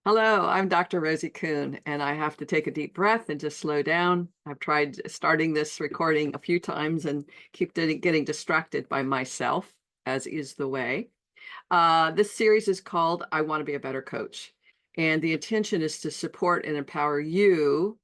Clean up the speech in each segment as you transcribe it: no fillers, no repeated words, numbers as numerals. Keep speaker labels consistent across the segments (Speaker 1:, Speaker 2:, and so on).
Speaker 1: Hello, I'm Dr. Rosie Kuhn, and I have to take a deep breath and just slow down. I've tried starting this recording a few times and keep getting distracted by myself, as is the way. This series is called I Want to Be a Better Coach. And the intention is to support and empower you,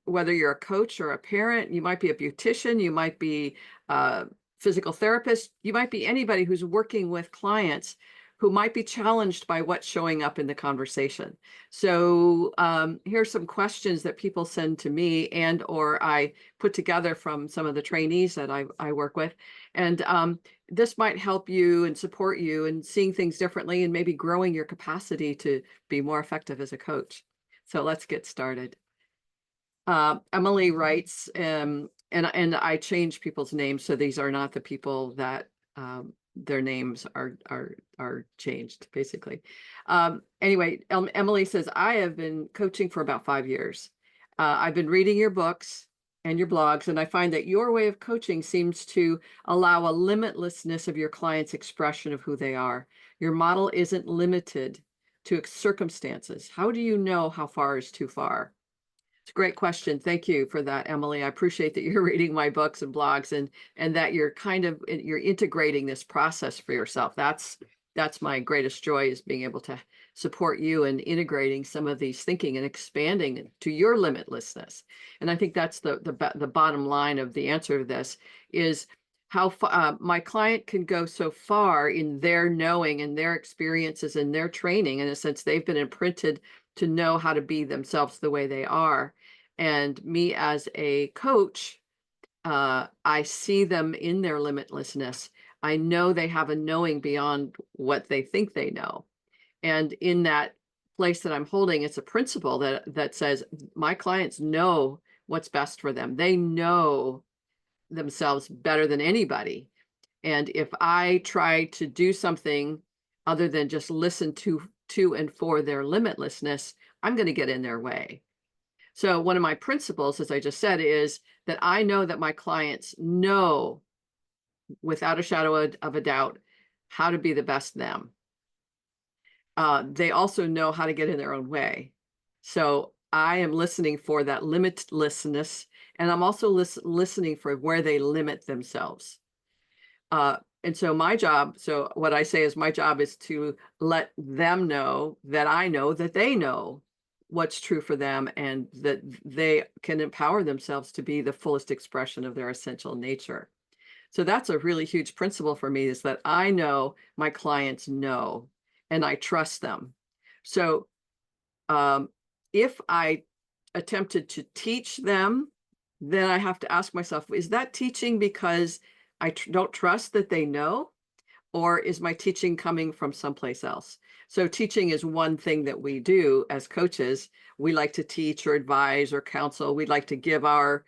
Speaker 1: whether you're a coach or a parent. You might be a beautician, you might be a physical therapist, you might be anybody who's working with clients who might be challenged by what's showing up in the conversation. So here's some questions that people send to me and or I put together from some of the trainees that I work with. And this might help you and support you in seeing things differently and maybe growing your capacity to be more effective as a coach. So let's get started. Emily writes, and I change people's names, so these are not the people that their names are changed, basically. Anyway, Emily says, I have been coaching for about 5 years. I've been reading your books and your blogs, and I find that your way of coaching seems to allow a limitlessness of your client's expression of who they are. Your model isn't limited to circumstances. How do you know how far is too far? It's a great question. Thank you for that, Emily. I appreciate that you're reading my books and blogs and that you're integrating this process for yourself. That's my greatest joy, is being able to support you in integrating some of these thinking and expanding to your limitlessness. And I think that's the bottom line of the answer to this is how my client can go so far in their knowing and their experiences and their training. In a sense, they've been imprinted to know how to be themselves the way they are. And me as a coach, I see them in their limitlessness. I know they have a knowing beyond what they think they know. And in that place that I'm holding, it's a principle that says my clients know what's best for them. They know themselves better than anybody. And if I try to do something other than just listen to and for their limitlessness, I'm going to get in their way. So one of my principles, as I just said, is that I know that my clients know without a shadow of a doubt how to be the best them. They also know how to get in their own way. So I am listening for that limitlessness, and I'm also listening for where they limit themselves. And so what I say is my job is to let them know that I know that they know what's true for them and that they can empower themselves to be the fullest expression of their essential nature. So that's a really huge principle for me, is that I know my clients know and I trust them. So if I attempted to teach them, then I have to ask myself, is that teaching because I don't trust that they know? Or is my teaching coming from someplace else? So teaching is one thing that we do as coaches. We like to teach or advise or counsel. We'd like to give our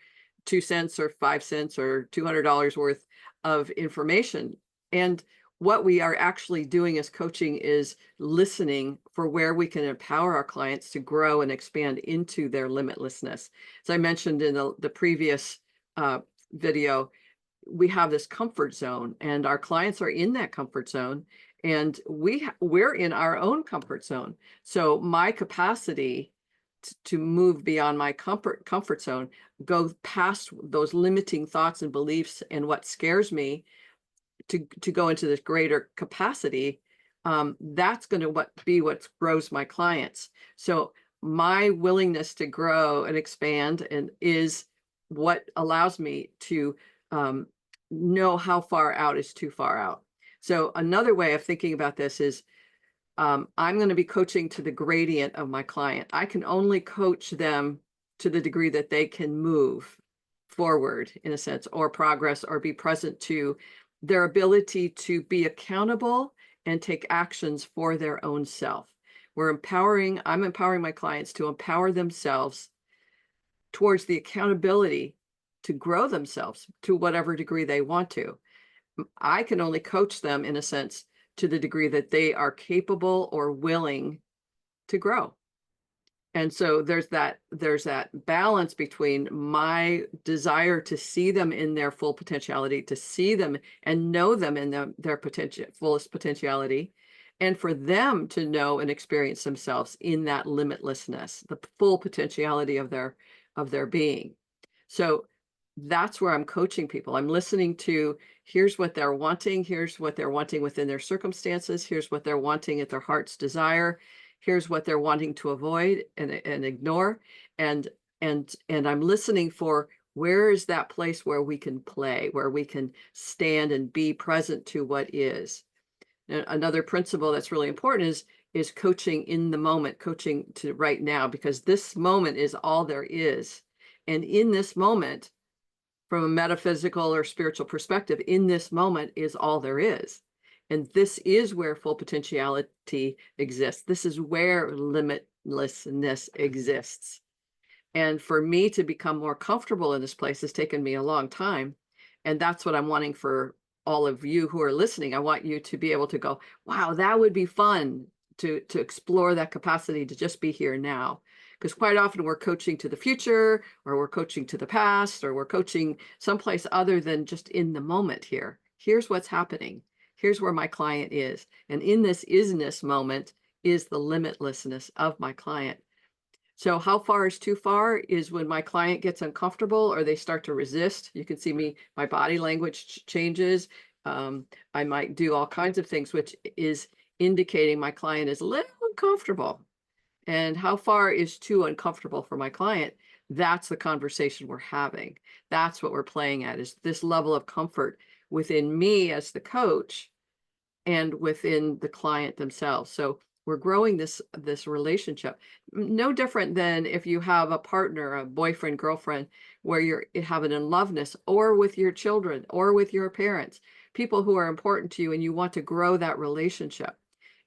Speaker 1: 2 cents or 5 cents or $200 worth of information. And what we are actually doing as coaching is listening for where we can empower our clients to grow and expand into their limitlessness. As I mentioned in the previous video, we have this comfort zone, and our clients are in that comfort zone, and we're in our own comfort zone. So my capacity to move beyond my comfort zone, go past those limiting thoughts and beliefs and what scares me, to go into this greater capacity, that's going to be what grows my clients. So my willingness to grow and expand and is what allows me to know how far out is too far out. So another way of thinking about this is I'm going to be coaching to the gradient of my client. I can only coach them to the degree that they can move forward, in a sense, or progress, or be present to their ability to be accountable and take actions for their own self. I'm empowering my clients to empower themselves towards the accountability to grow themselves to whatever degree they want to. I can only coach them, in a sense, to the degree that they are capable or willing to grow. And so there's that balance between my desire to see them in their full potentiality, to see them and know them in their fullest potentiality, and for them to know and experience themselves in that limitlessness, the full potentiality of their being. So that's where I'm coaching people. I'm listening to, here's what they're wanting, here's what they're wanting within their circumstances, here's what they're wanting at their heart's desire, here's what they're wanting to avoid and ignore. And and I'm listening for, where is that place where we can play, where we can stand and be present to what is. Another principle that's really important is coaching in the moment, coaching to right now, because this moment is all there is. And in this moment, from a metaphysical or spiritual perspective, in this moment is all there is. And this is where full potentiality exists. This is where limitlessness exists. And for me to become more comfortable in this place has taken me a long time. And that's what I'm wanting for all of you who are listening. I want you to be able to go, wow, that would be fun to explore that capacity to just be here now. Because quite often we're coaching to the future, or we're coaching to the past, or we're coaching someplace other than just in the moment here. Here's what's happening. Here's where my client is. And in this isness moment is the limitlessness of my client. So how far is too far is when my client gets uncomfortable or they start to resist. You can see me, my body language changes. I might do all kinds of things, which is indicating my client is a little uncomfortable. And how far is too uncomfortable for my client? That's the conversation we're having. That's what we're playing at, is this level of comfort within me as the coach and within the client themselves. So we're growing this relationship. No different than if you have a partner, a boyfriend, girlfriend, where you're having in loveness, or with your children, or with your parents, people who are important to you, and you want to grow that relationship.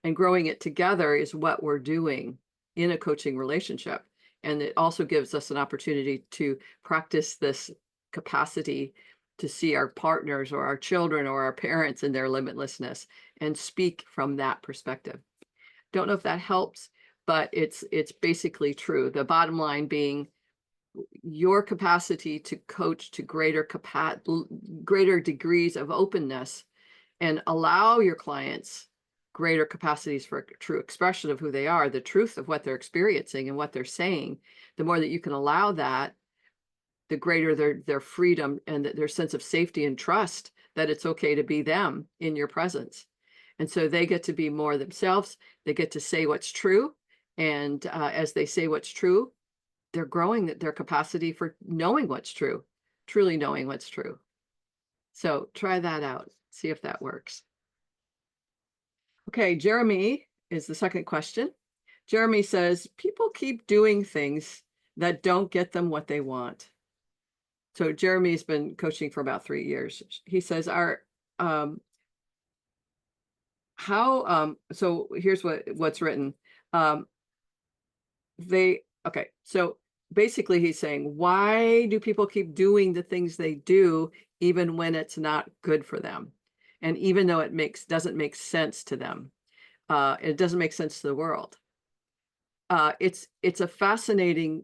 Speaker 1: And growing it together is what we're doing in a coaching relationship. And it also gives us an opportunity to practice this capacity to see our partners or our children or our parents in their limitlessness and speak from that perspective. Don't know if that helps, but it's basically true. The bottom line being, your capacity to coach to greater degrees of openness and allow your clients greater capacities for true expression of who they are, the truth of what they're experiencing and what they're saying. The more that you can allow that, the greater their freedom and their sense of safety and trust that it's okay to be them in your presence. And so they get to be more themselves. They get to say what's true. And as they say what's true, they're growing their capacity for knowing what's true, truly knowing what's true. So try that out. See if that works. Okay, Jeremy is the second question. Jeremy says, people keep doing things that don't get them what they want. So Jeremy's been coaching for about 3 years. He says, so here's what's written. Okay, so basically he's saying, why do people keep doing the things they do even when it's not good for them? And even though it doesn't make sense to them, it doesn't make sense to the world. It's a fascinating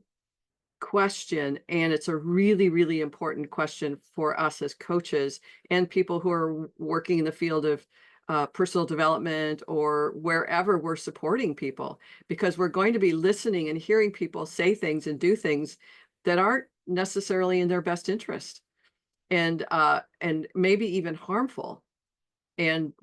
Speaker 1: question, and it's a really, really important question for us as coaches and people who are working in the field of personal development or wherever we're supporting people, because we're going to be listening and hearing people say things and do things that aren't necessarily in their best interest, and maybe even harmful. And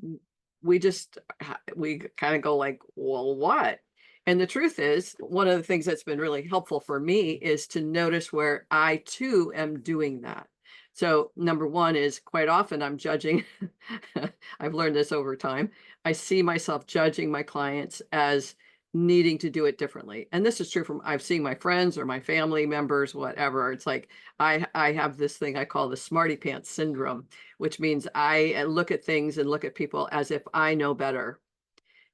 Speaker 1: we kind of go like, well, what? And the truth is, one of the things that's been really helpful for me is to notice where I too am doing that. So number one is, quite often I'm judging. I've learned this over time. I see myself judging my clients as needing to do it differently. And this is true from, I've seen my friends or my family members, whatever. It's like, I have this thing I call the smarty pants syndrome, which means I look at things and look at people as if I know better.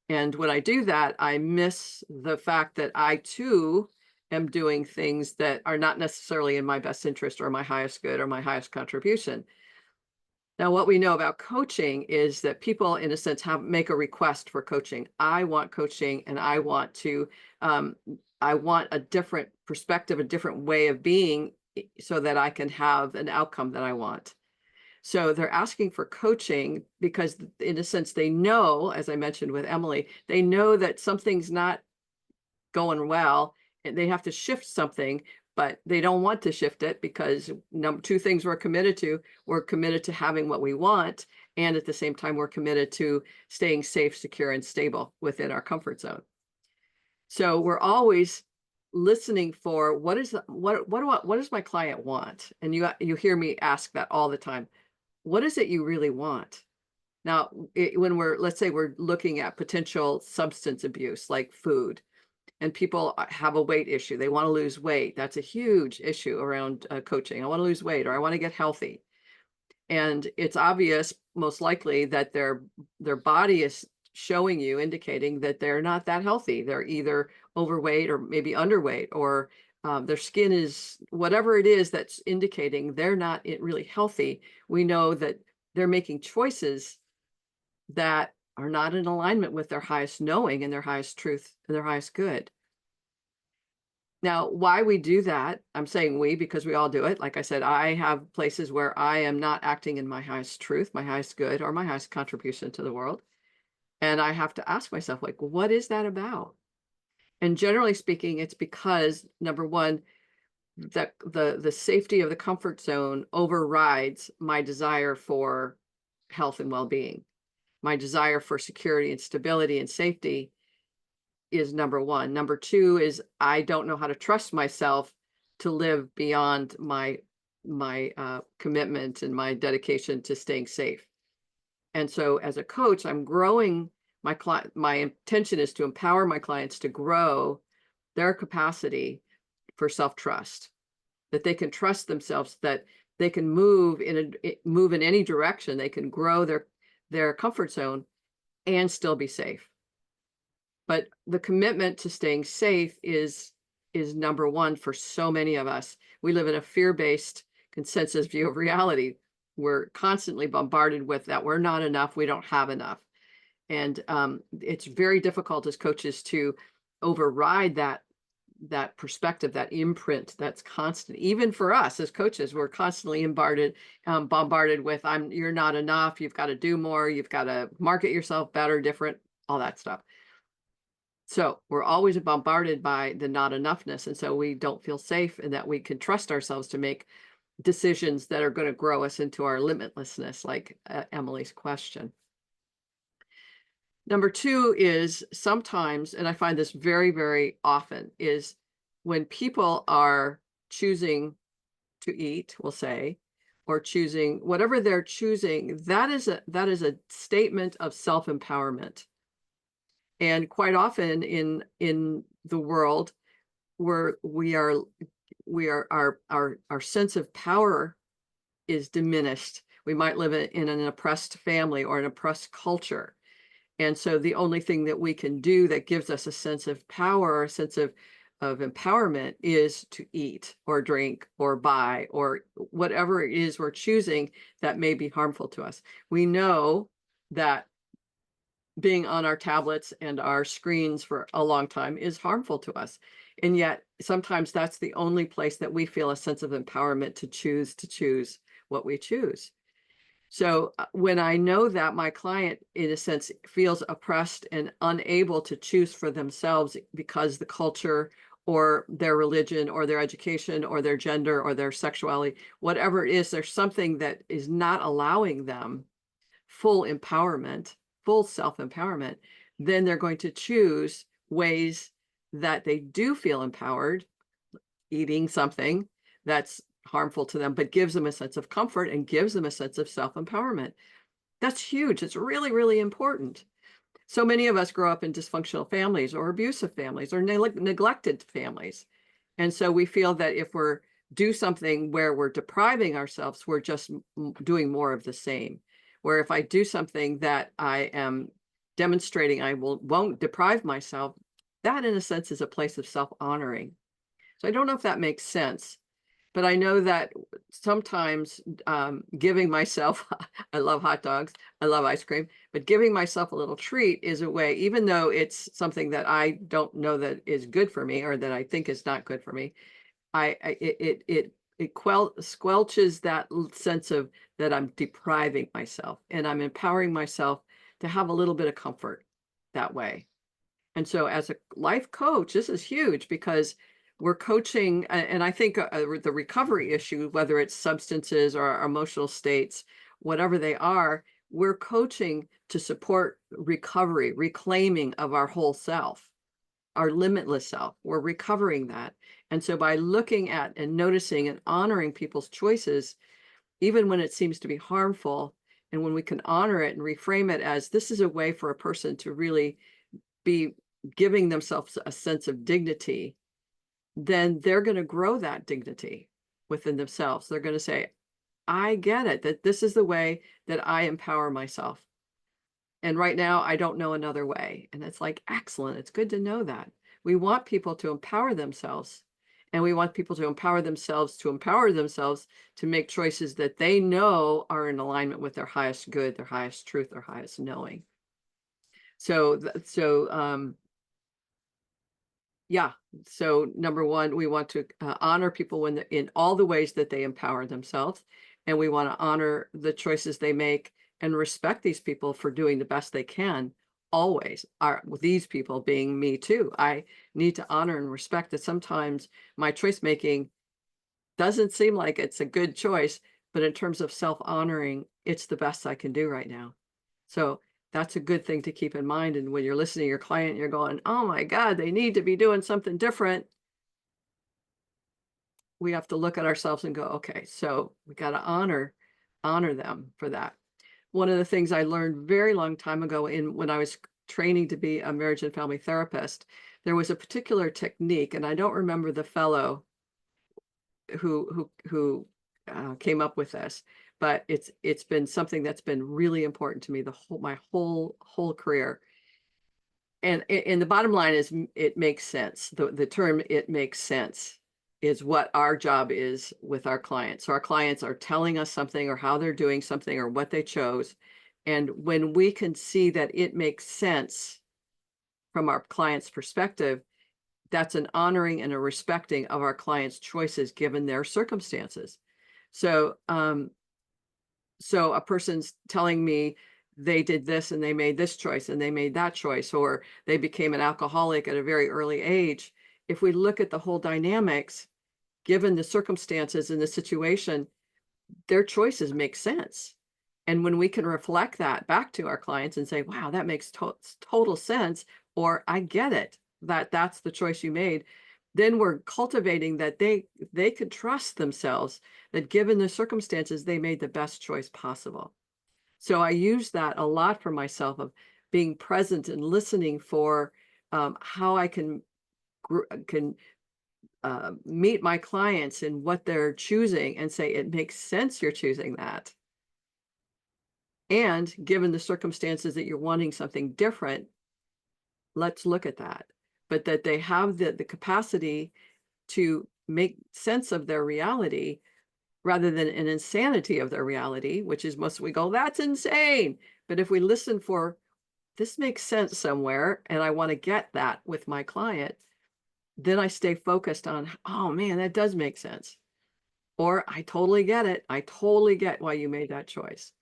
Speaker 1: And when I do that, I miss the fact that I too am doing things that are not necessarily in my best interest or my highest good or my highest contribution. Now, what we know about coaching is that people, in a sense, make a request for coaching. I want coaching, and I want a different perspective, a different way of being, so that I can have an outcome that I want. So they're asking for coaching because in a sense, they know, as I mentioned with Emily, they know that something's not going well and they have to shift something, but they don't want to shift it because two things we're committed to. We're committed to having what we want. And at the same time, we're committed to staying safe, secure, and stable within our comfort zone. So we're always listening for what does my client want? And you hear me ask that all the time. What is it you really want? Now, when let's say we're looking at potential substance abuse, like food, and people have a weight issue. They want to lose weight. That's a huge issue around coaching. I want to lose weight, or I want to get healthy. And it's obvious, most likely, that their body is showing you, indicating that they're not that healthy. They're either overweight or maybe underweight, or their skin is whatever it is that's indicating they're not really healthy. We know that they're making choices that are not in alignment with their highest knowing and their highest truth and their highest good. Now, why we do that, I'm saying we because we all do it. Like I said, I have places where I am not acting in my highest truth, my highest good, or my highest contribution to the world. And I have to ask myself, like, what is that about? And generally speaking, it's because, number one, that the safety of the comfort zone overrides my desire for health and well-being. My desire for security and stability and safety is number one. Number two is I don't know how to trust myself to live beyond my commitment and my dedication to staying safe. And so as a coach, I'm growing my client. My intention is to empower my clients to grow their capacity for self-trust, that they can trust themselves, that they can move in any direction. They can grow their comfort zone and still be safe. But the commitment to staying safe is number one for so many of us. We live in a fear-based consensus view of reality. We're constantly bombarded with that we're not enough, we don't have enough. And it's very difficult as coaches to override that perspective, that imprint that's constant. Even for us as coaches, we're constantly bombarded with you're not enough, you've got to do more, you've got to market yourself better, different, all that stuff. So we're always bombarded by the not enoughness. And so we don't feel safe and that we can trust ourselves to make decisions that are going to grow us into our limitlessness, like Emily's question. Number two is sometimes, and I find this very, very often, is when people are choosing to eat, we'll say, or choosing whatever they're choosing, that is a statement of self-empowerment. And quite often in the world where our sense of power is diminished. We might live in an oppressed family or an oppressed culture. And so the only thing that we can do that gives us a sense of power, a sense of empowerment is to eat or drink or buy or whatever it is we're choosing that may be harmful to us. We know that being on our tablets and our screens for a long time is harmful to us. And yet sometimes that's the only place that we feel a sense of empowerment to choose what we choose. So when I know that my client, in a sense, feels oppressed and unable to choose for themselves because the culture or their religion or their education or their gender or their sexuality, whatever it is, there's something that is not allowing them full empowerment, full self-empowerment, then they're going to choose ways that they do feel empowered, eating something that's harmful to them, but gives them a sense of comfort and gives them a sense of self-empowerment. That's huge. It's really, really important. So many of us grow up in dysfunctional families or abusive families or neglected families. And so we feel that if we're do something where we're depriving ourselves, we're just doing more of the same. Where if I do something that I am demonstrating I won't deprive myself, that in a sense is a place of self-honoring. So I don't know if that makes sense, but I know that sometimes giving myself, I love hot dogs, I love ice cream, but giving myself a little treat is a way, even though it's something that I don't know that is good for me or that I think is not good for me, it it squelches that sense of that I'm depriving myself, and I'm empowering myself to have a little bit of comfort that way. And so as a life coach, this is huge because we're coaching, and I think the recovery issue, whether it's substances or our emotional states, whatever they are, we're coaching to support recovery, reclaiming of our whole self, our limitless self. We're recovering that. And so by looking at and noticing and honoring people's choices, even when it seems to be harmful, and when we can honor it and reframe it as this is a way for a person to really be giving themselves a sense of dignity, then they're going to grow that dignity within themselves. They're going to say, I get it, that this is the way that I empower myself. And right now, I don't know another way. And it's like, excellent. It's good to know that. We want people to empower themselves. And we want people to empower themselves to make choices that they know are in alignment with their highest good, their highest truth, their highest knowing. So, yeah. So number one, we want to honor people in all the ways that they empower themselves. And we want to honor the choices they make and respect these people for doing the best they can. Always are these people being me too. I need to honor and respect that sometimes my choice making doesn't seem like it's a good choice, but in terms of self-honoring, it's the best I can do right now. So that's a good thing to keep in mind. And when you're listening to your client, you're going, oh my God, they need to be doing something different. We have to look at ourselves and go, okay, so we got to honor them for that. One of the things I learned very long time ago when I was training to be a marriage and family therapist, there was a particular technique, and I don't remember the fellow who came up with this, but it's been something that's been really important to me my whole career. And the bottom line is it makes sense. The term "it makes sense" is what our job is with our clients. So our clients are telling us something or how they're doing something or what they chose. And when we can see that it makes sense from our client's perspective, that's an honoring and a respecting of our client's choices given their circumstances. So, so a person's telling me they did this and they made this choice and they made that choice, or they became an alcoholic at a very early age. If we look at the whole dynamics, given the circumstances and the situation, their choices make sense. And when we can reflect that back to our clients and say, wow, that makes total sense, or I get it, that's the choice you made, then we're cultivating that they could trust themselves, that given the circumstances, they made the best choice possible. So I use that a lot for myself, of being present and listening for how I can meet my clients in what they're choosing and say, it makes sense you're choosing that. And given the circumstances that you're wanting something different, let's look at that. But that they have the capacity to make sense of their reality rather than an insanity of their reality, which is most we go, that's insane. But if we listen for, this makes sense somewhere, and I want to get that with my client, then I stay focused on, oh man, that does make sense. Or I totally get it. I totally get why you made that choice.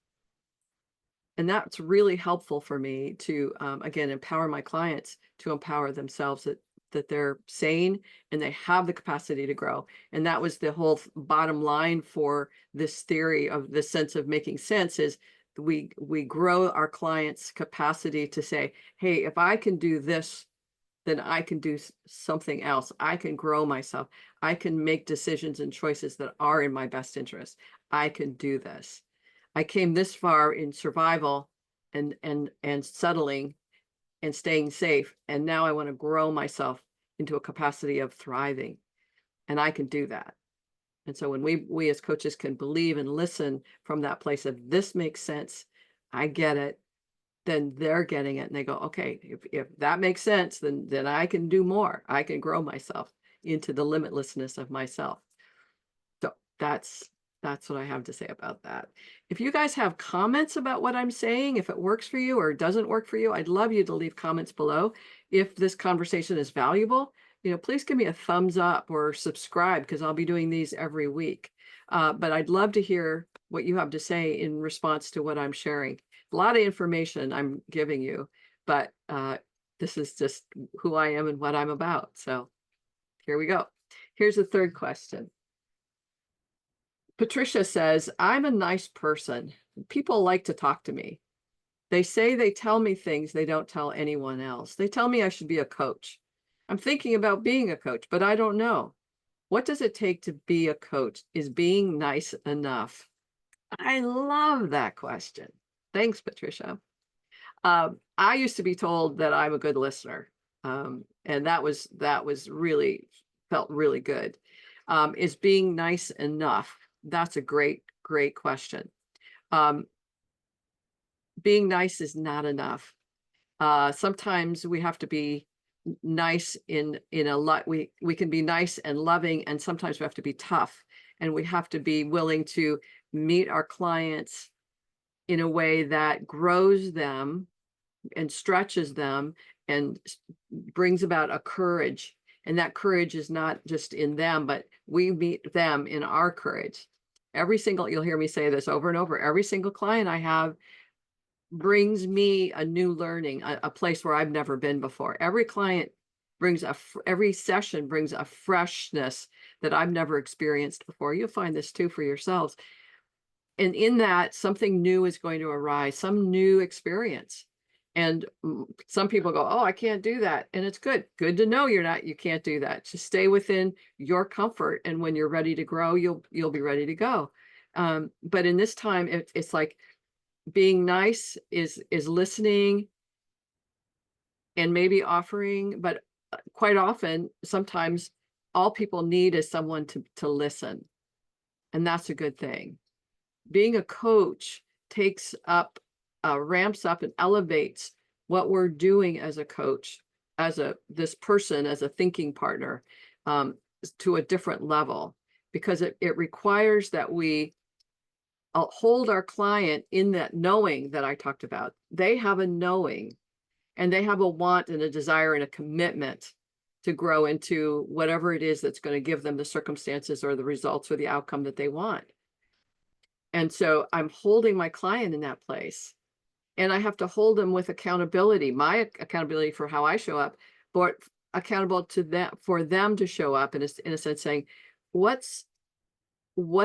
Speaker 1: And that's really helpful for me to, again, empower my clients to empower themselves, that they're sane and they have the capacity to grow. And that was the whole bottom line for this theory of the sense of making sense, is we grow our clients' capacity to say, hey, if I can do this, then I can do something else. I can grow myself. I can make decisions and choices that are in my best interest. I can do this. I came this far in survival and settling and staying safe, and now I want to grow myself into a capacity of thriving, and I can do that. And so when we as coaches can believe and listen from that place of, this makes sense, I get it, then they're getting it, and they go, okay, if that makes sense, then I can do more. I can grow myself into the limitlessness of myself. So that's what I have to say about that. If you guys have comments about what I'm saying, if it works for you or doesn't work for you, I'd love you to leave comments below. If this conversation is valuable, please give me a thumbs up or subscribe, because I'll be doing these every week. But I'd love to hear what you have to say in response to what I'm sharing. A lot of information I'm giving you, but this is just who I am and what I'm about. So here we go. Here's the third question. Patricia says, I'm a nice person. People like to talk to me. They say they tell me things they don't tell anyone else. They tell me I should be a coach. I'm thinking about being a coach, but I don't know. What does it take to be a coach? Is being nice enough? I love that question. Thanks, Patricia. I used to be told that I'm a good listener. And that was really felt really good. Is being nice enough? That's a great question. Being nice is not enough. Sometimes we have to be nice in a lot. We can be nice and loving, and sometimes we have to be tough, and we have to be willing to meet our clients in a way that grows them and stretches them and brings about a courage. And that courage is not just in them, but we meet them in our courage. You'll hear me say this over and over, every single client I have brings me a new learning, a place where I've never been before. Every client brings every session brings a freshness that I've never experienced before. You'll find this too for yourselves. And in that, something new is going to arise, some new experience. And some people go, oh, I can't do that. And it's good to know you can't do that. Just stay within your comfort. And when you're ready to grow, you'll be ready to go. But in this time, it's like being nice is listening and maybe offering, but quite often, sometimes all people need is someone to listen. And that's a good thing. Being a coach ramps up and elevates what we're doing as a coach, as this person, as a thinking partner, to a different level, because it requires that we hold our client in that knowing that I talked about. They have a knowing, and they have a want and a desire and a commitment to grow into whatever it is that's going to give them the circumstances or the results or the outcome that they want. And so I'm holding my client in that place, and I have to hold them with accountability, my accountability for how I show up, but accountable to them for them to show up in a sense, saying, what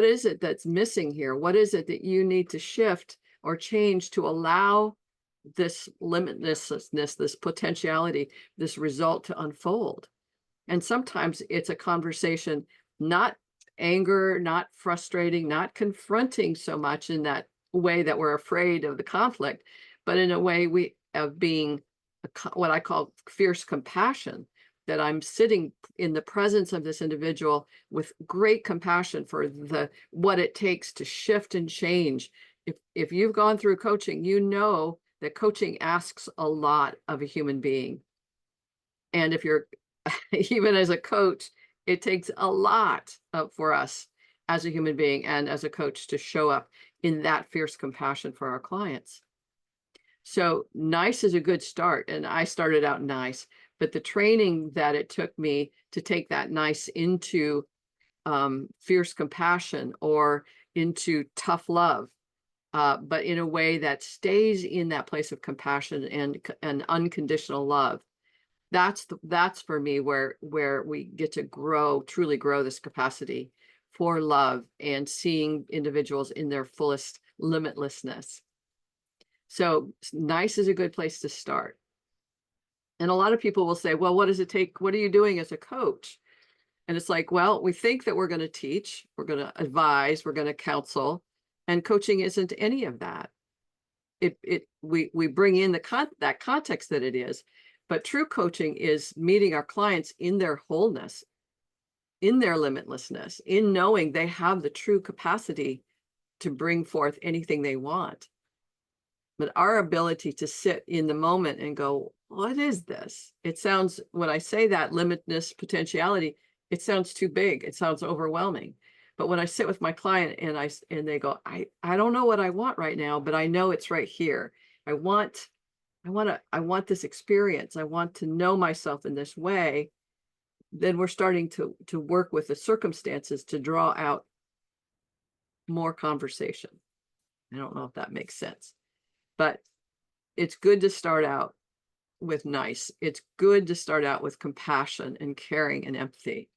Speaker 1: is it that's missing here? What is it that you need to shift or change to allow this limitlessness, this potentiality, this result to unfold? And sometimes it's a conversation, not anger, not frustrating, not confronting so much in that way that we're afraid of the conflict, but in a way of being what I call fierce compassion, that I'm sitting in the presence of this individual with great compassion for what it takes to shift and change. If you've gone through coaching, you know that coaching asks a lot of a human being. And if you're even as a coach, it takes a lot for us as a human being and as a coach to show up in that fierce compassion for our clients. So nice is a good start. And I started out nice, but the training that it took me to take that nice into fierce compassion or into tough love, but in a way that stays in that place of compassion and unconditional love. That's for me where we get to truly grow this capacity for love and seeing individuals in their fullest limitlessness. So nice is a good place to start. And a lot of people will say, well, what does it take? What are you doing as a coach? And it's like, well, we think that we're going to teach, we're going to advise, we're going to counsel, and coaching isn't any of that. We bring in that context that it is, but true coaching is meeting our clients in their wholeness, in their limitlessness, in knowing they have the true capacity to bring forth anything they want. But our ability to sit in the moment and go, what is this? It sounds, when I say that limitless potentiality, it sounds too big. It sounds overwhelming. But when I sit with my client and they go, I don't know what I want right now, but I know it's right here. I want this experience. I want to know myself in this way. then we're starting to work with the circumstances to draw out more conversation. I don't know if that makes sense, but it's good to start out with nice. It's good to start out with compassion and caring and empathy.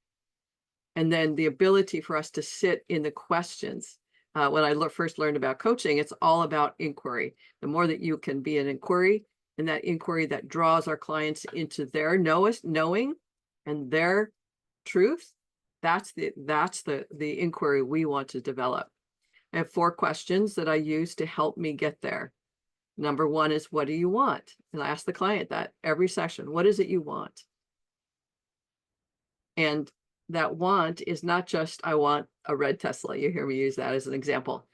Speaker 1: And then the ability for us to sit in the questions. When I first learned about coaching, it's all about inquiry. The more that you can be an inquiry, and that inquiry that draws our clients into their knowing and their truth, that's the inquiry we want to develop. I have 4 questions that I use to help me get there. Number 1 is, what do you want? And I ask the client that every session. What is it you want? And that want is not just, I want a red Tesla. You hear me use that as an example.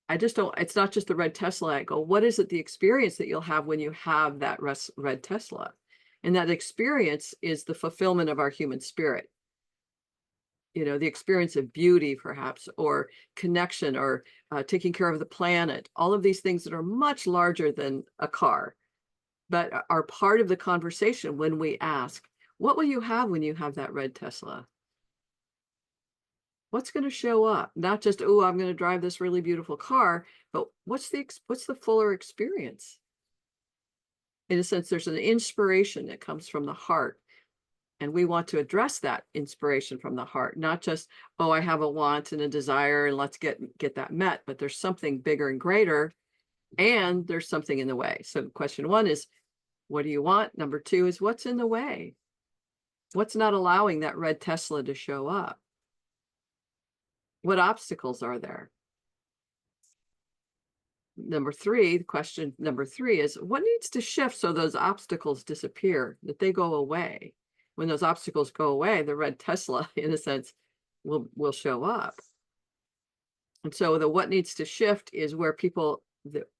Speaker 1: I just don't, it's not just the red Tesla. I go, what is it, the experience that you'll have when you have that red Tesla? And that experience is the fulfillment of our human spirit. You know, the experience of beauty, perhaps, or connection, or taking care of the planet, all of these things that are much larger than a car, but are part of the conversation when we ask, what will you have when you have that red Tesla? What's going to show up? Not just, oh, I'm going to drive this really beautiful car, but what's the fuller experience? In a sense, there's an inspiration that comes from the heart. And we want to address that inspiration from the heart, not just, oh, I have a want and a desire and let's get that met, but there's something bigger and greater, and there's something in the way. So question 1 is, what do you want? Number 2 is, what's in the way? What's not allowing that red Tesla to show up? What obstacles are there? Question number 3 is, what needs to shift so those obstacles disappear, that they go away? When those obstacles go away, the red Tesla, in a sense, will show up. And so the what needs to shift is where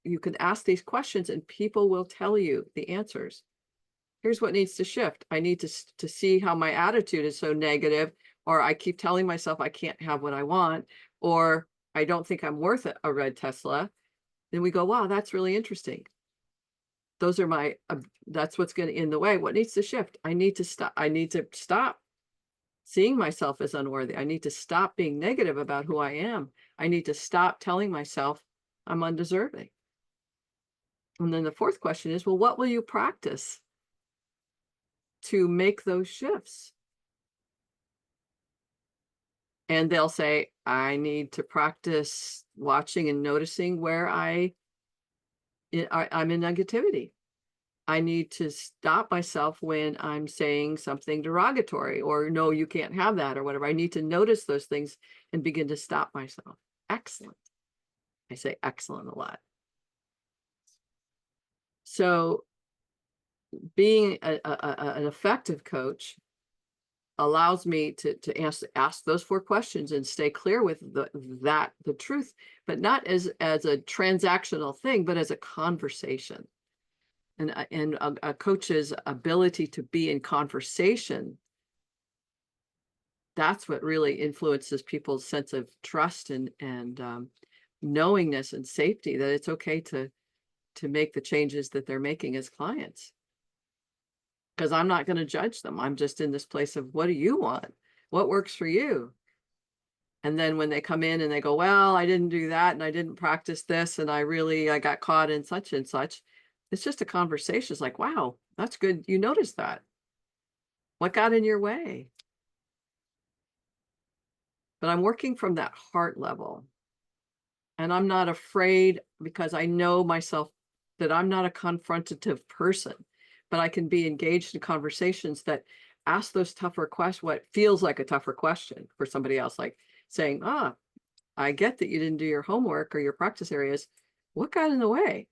Speaker 1: you can ask these questions and people will tell you the answers. Here's what needs to shift. I need to see how my attitude is so negative, or I keep telling myself I can't have what I want, or I don't think I'm worth a red Tesla. Then we go, wow, that's really interesting. Those are that's what's going to in the way. What needs to shift? I need to stop seeing myself as unworthy. I need to stop being negative about who I am. I need to stop telling myself I'm undeserving. And then the 4th question is, well, what will you practice to make those shifts? And they'll say, I need to practice watching and noticing where I'm in negativity. I need to stop myself when I'm saying something derogatory, or no, you can't have that, or whatever. I need to notice those things and begin to stop myself. Excellent. I say excellent a lot. So being an effective coach allows me to ask those 4 questions and stay clear with the truth, but not as a transactional thing, but as a conversation. And a coach's ability to be in conversation, that's what really influences people's sense of trust and knowingness and safety, that it's okay to make the changes that they're making as clients. Because I'm not going to judge them. I'm just in this place of, what do you want? What works for you? And then when they come in and they go, well, I didn't do that, and I didn't practice this, and I got caught in such and such. It's just a conversation. It's like, wow, that's good. You noticed that. What got in your way? But I'm working from that heart level. And I'm not afraid, because I know myself that I'm not a confrontative person, but I can be engaged in conversations that ask those tougher questions, what feels like a tougher question for somebody else, like saying, I get that you didn't do your homework or your practice areas. What got in the way?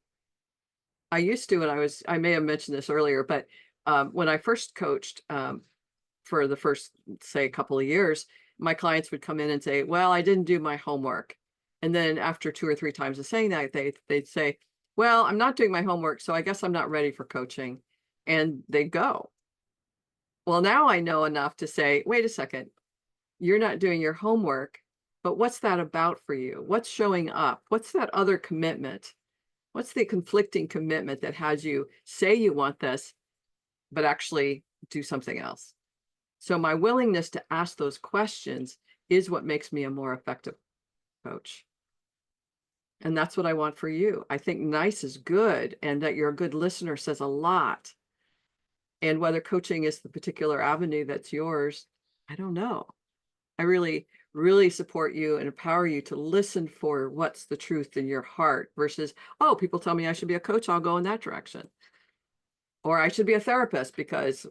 Speaker 1: I used to, and I may have mentioned this earlier, but when I first coached for the first, say, a couple of years, my clients would come in and say, well, I didn't do my homework. And then after 2 or 3 times of saying that, they'd say, well, I'm not doing my homework, so I guess I'm not ready for coaching. And they'd go. Well, now I know enough to say, wait a second, you're not doing your homework, but what's that about for you? What's showing up? What's that other commitment? What's the conflicting commitment that has you say you want this, but actually do something else? So my willingness to ask those questions is what makes me a more effective coach. And that's what I want for you. I think nice is good, and that you're a good listener says a lot. And whether coaching is the particular avenue that's yours, I don't know. I really, really support you and empower you to listen for what's the truth in your heart versus, oh, people tell me I should be a coach, I'll go in that direction. Or I should be a therapist because,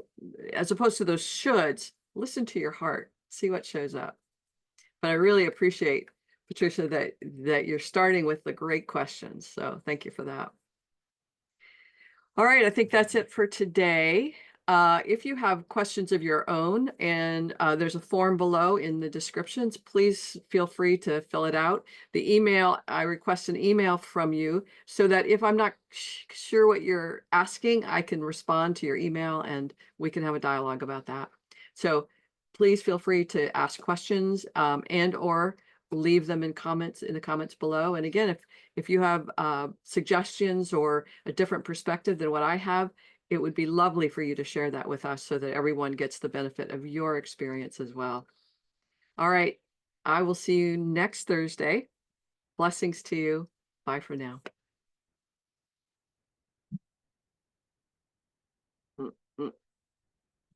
Speaker 1: as opposed to those shoulds, listen to your heart, see what shows up. But I really appreciate, Patricia, that you're starting with the great questions. So thank you for that. All right, I think that's it for today. If you have questions of your own, and there's a form below in the descriptions, please feel free to fill it out. The email, I request an email from you so that if I'm not sure what you're asking, I can respond to your email and we can have a dialogue about that. So please feel free to ask questions and or leave them in the comments below. And again, if you have suggestions or a different perspective than what I have, it would be lovely for you to share that with us so that everyone gets the benefit of your experience as well. All right. I will see you next Thursday. Blessings to you. Bye for now. Mm, mm.